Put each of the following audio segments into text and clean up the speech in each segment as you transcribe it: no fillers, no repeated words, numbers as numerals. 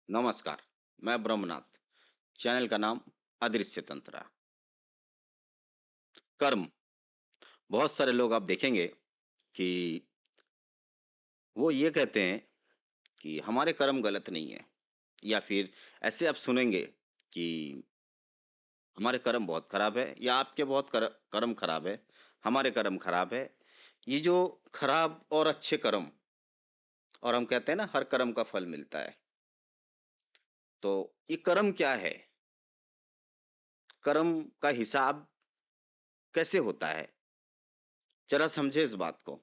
नमस्कार। मैं ब्रह्मनाथ। चैनल का नाम अदृश्य तंत्रा। कर्म। बहुत सारे लोग आप देखेंगे कि वो ये कहते हैं कि हमारे कर्म गलत नहीं है, या फिर ऐसे आप सुनेंगे कि हमारे कर्म बहुत खराब है, या आपके बहुत कर्म खराब है, हमारे कर्म खराब है। ये जो खराब और अच्छे कर्म, और हम कहते हैं ना, हर कर्म का फल मिलता है। तो ये कर्म क्या है? कर्म का हिसाब कैसे होता है? जरा समझे इस बात को।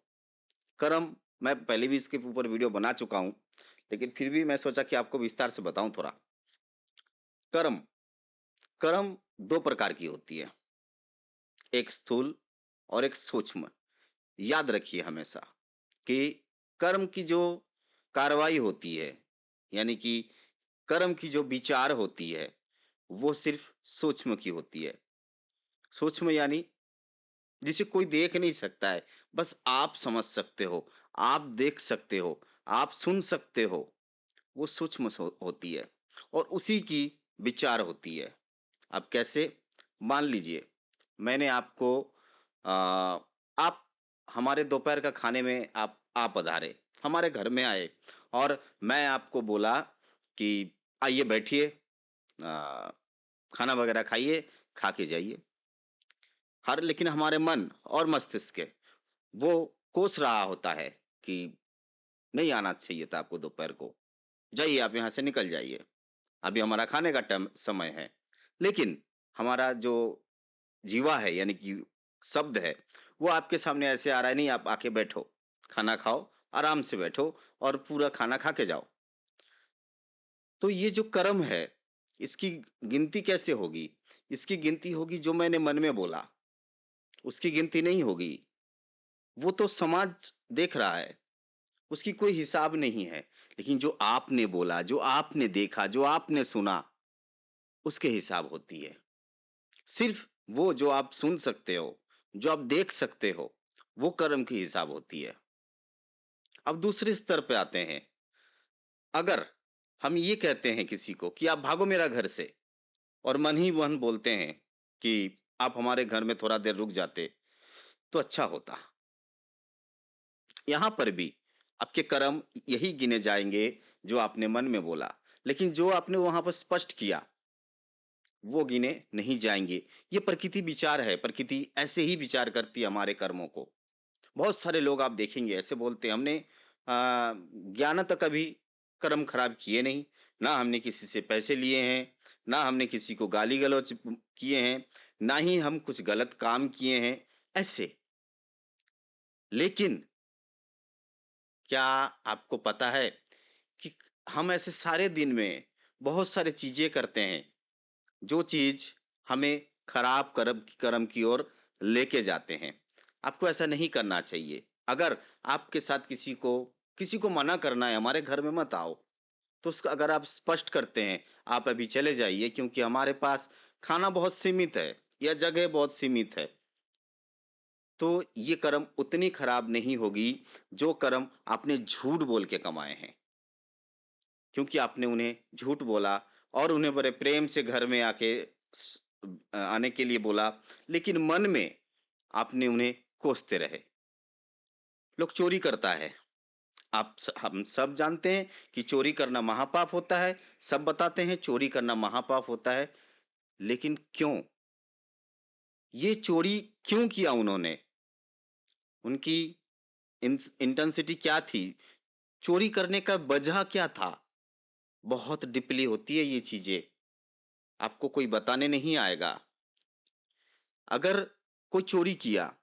कर्म, मैं पहले भी इसके ऊपर वीडियो बना चुका हूँ, लेकिन फिर भी मैं सोचा कि आपको विस्तार से बताऊँ थोड़ा। कर्म, कर्म 2 प्रकार की होती है, एक स्थूल और एक सूक्ष्म। याद रखिए हमेशा कि कर्म की जो कार्रवाई होती है, यानी कि कर्म की जो विचार होती है, वो सिर्फ़ सूक्ष्म की होती है। सूक्ष्म यानी जिसे कोई देख नहीं सकता है, बस आप समझ सकते हो, आप देख सकते हो, आप सुन सकते हो। वो सूक्ष्म होती है और उसी की विचार होती है। अब कैसे? मान लीजिए मैंने आपको आप हमारे दोपहर का खाने में आप पधारे, हमारे घर में आए, और मैं आपको बोला कि आइए बैठिए, खाना वगैरह खाइए, खा के जाइए। लेकिन हमारे मन और मस्तिष्क है, वो कोस रहा होता है कि नहीं आना चाहिए था आपको दोपहर को, जाइए आप यहाँ से निकल जाइए, अभी हमारा खाने का टाइम समय है। लेकिन हमारा जो जीवा है, यानी कि शब्द है, वो आपके सामने ऐसे आ रहा है, नहीं आप आके बैठो, खाना खाओ, आराम से बैठो और पूरा खाना खा के जाओ। तो ये जो कर्म है, इसकी गिनती कैसे होगी? इसकी गिनती होगी जो मैंने मन में बोला, उसकी गिनती नहीं होगी। वो तो समाज देख रहा है, उसकी कोई हिसाब नहीं है। लेकिन जो आपने बोला, जो आपने देखा, जो आपने सुना, उसके हिसाब होती है। सिर्फ़ वो जो आप सुन सकते हो, जो आप देख सकते हो, वो कर्म की हिसाब होती है। अब दूसरे स्तर पे आते हैं। अगर हम ये कहते हैं किसी को कि आप भागो मेरा घर से, और मन ही मन बोलते हैं कि आप हमारे घर में थोड़ा देर रुक जाते, तो अच्छा होता। यहाँ पर भी आपके कर्म यही गिने जाएँगे जो आपने मन में बोला। लेकिन जो आपने वहाँ पर स्पष्ट किया, वो गिने नहीं जाएँगे। ये प्रकृति विचार है, प्रकृति ऐसे ही विचार करती है हमारे कर्मों को। बहुत सारे लोग आप देखेंगे ऐसे बोलते हैं, हमने ज्ञानतः कभी कर्म खराब किए नहीं, ना हमने किसी से पैसे लिए हैं, ना हमने किसी को गाली गलौज किए हैं, ना ही हम कुछ गलत काम किए हैं, ऐसे। लेकिन क्या आपको पता है कि हम ऐसे सारे दिन में बहुत सारी चीजें करते हैं, जो चीज हमें खराब कर्म की ओर लेके जाते हैं। आपको ऐसा नहीं करना चाहिए। अगर आपके साथ किसी को मना करना है, हमारे घर में मत आओ, तो उसका अगर आप स्पष्ट करते हैं, आप अभी चले जाइए क्योंकि हमारे पास खाना बहुत सीमित है या जगह बहुत सीमित है, तो ये कर्म उतनी खराब नहीं होगी जो कर्म आपने झूठ बोल के कमाए हैं। क्योंकि आपने उन्हें झूठ बोला और उन्हें बड़े प्रेम से घर में आने के लिए बोला, लेकिन मन में आपने उन्हें कोसते रहे। लोग चोरी करता है, हम सब जानते हैं कि चोरी करना महापाप होता है, सब बताते हैं चोरी करना महापाप होता है। लेकिन क्यों? ये चोरी क्यों किया उन्होंने? उनकी इंटेंसिटी क्या थी? चोरी करने का वजह क्या था? बहुत डीपली होती है ये चीजें, आपको कोई बताने नहीं आएगा। अगर कोई चोरी किया,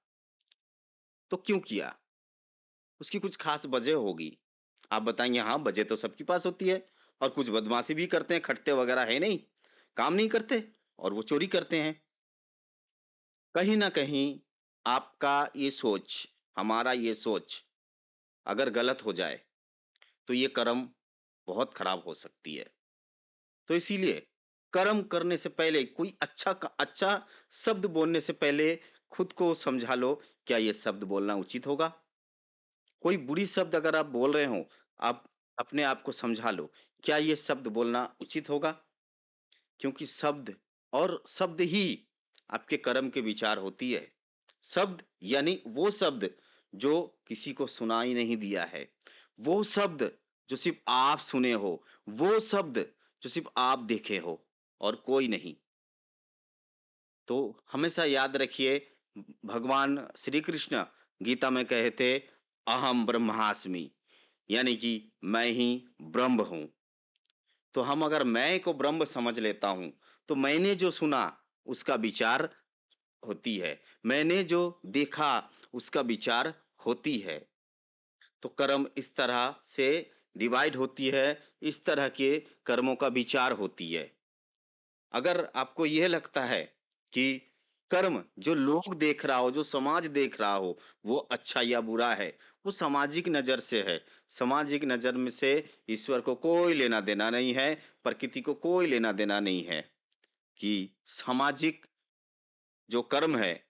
तो क्यों किया? उसकी कुछ खास वजह होगी। आप बताएँगे, हाँ, वजह तो सबके पास होती है, और कुछ बदमाशी भी करते हैं, खटते वगैरह है नहीं, काम नहीं करते और वो चोरी करते हैं। कहीं न कहीं आपका ये सोच, हमारा ये सोच अगर गलत हो जाए, तो ये कर्म बहुत खराब हो सकती है। तो इसीलिए कर्म करने से पहले कोई अच्छा शब्द बोलने से पहले खुद को समझा लो, क्या ये शब्द बोलना उचित होगा? कोई बुरी शब्द अगर आप बोल रहे हो, आप अपने आप को समझा लो, क्या ये शब्द बोलना उचित होगा? क्योंकि शब्द और शब्द ही आपके कर्म के विचार होती है। शब्द यानी वो शब्द जो किसी को सुनाई नहीं दिया है। वो शब्द जो सिर्फ़ आप सुने हो, वो शब्द जो सिर्फ़ आप देखे हो और कोई नहीं। तो हमेशा याद रखिए भगवान श्री कृष्ण गीता में कहे थे अहम ब्रह्मास्मि, यानी कि मैं ही ब्रह्म हूँ। तो हम अगर मैं को ब्रह्म समझ लेता हूँ, तो मैंने जो सुना उसका विचार होती है। मैंने जो देखा उसका विचार होती है। तो कर्म इस तरह से डिवाइड होती है, इस तरह के कर्मों का विचार होती है। अगर आपको यह लगता है कि कर्म जो लोग देख रहा हो, जो समाज देख रहा हो, वो अच्छा या बुरा है, वो सामाजिक नज़र से है। सामाजिक नज़र में से ईश्वर को कोई लेना-देना नहीं है, प्रकृति को कोई लेना-देना नहीं है कि सामाजिक जो कर्म है,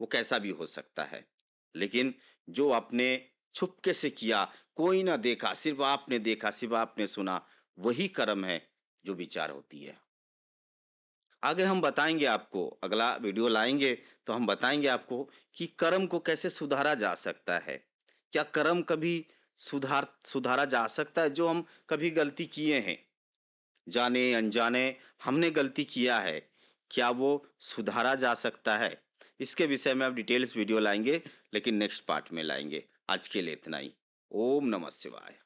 वो कैसा भी हो सकता है। लेकिन जो आपने छुपके से किया, कोई ना देखा, सिर्फ़ आपने देखा, सिर्फ़ आपने सुना, वही कर्म है, जो विचार होती है। आगे हम बताएँगे आपको, अगला वीडियो लाएँगे तो हम बताएँगे आपको कि कर्म को कैसे सुधारा जा सकता है। क्या कर्म कभी सुधारा जा सकता है जो हम कभी गलती किए हैं, जाने-अनजाने हमने गलती किया है, क्या वो सुधारा जा सकता है? इसके विषय में अब डिटेल्स वीडियो लाएँगे, लेकिन नेक्स्ट पार्ट में लाएँगे। आज के लिए इतना ही। ओम नमः शिवाय।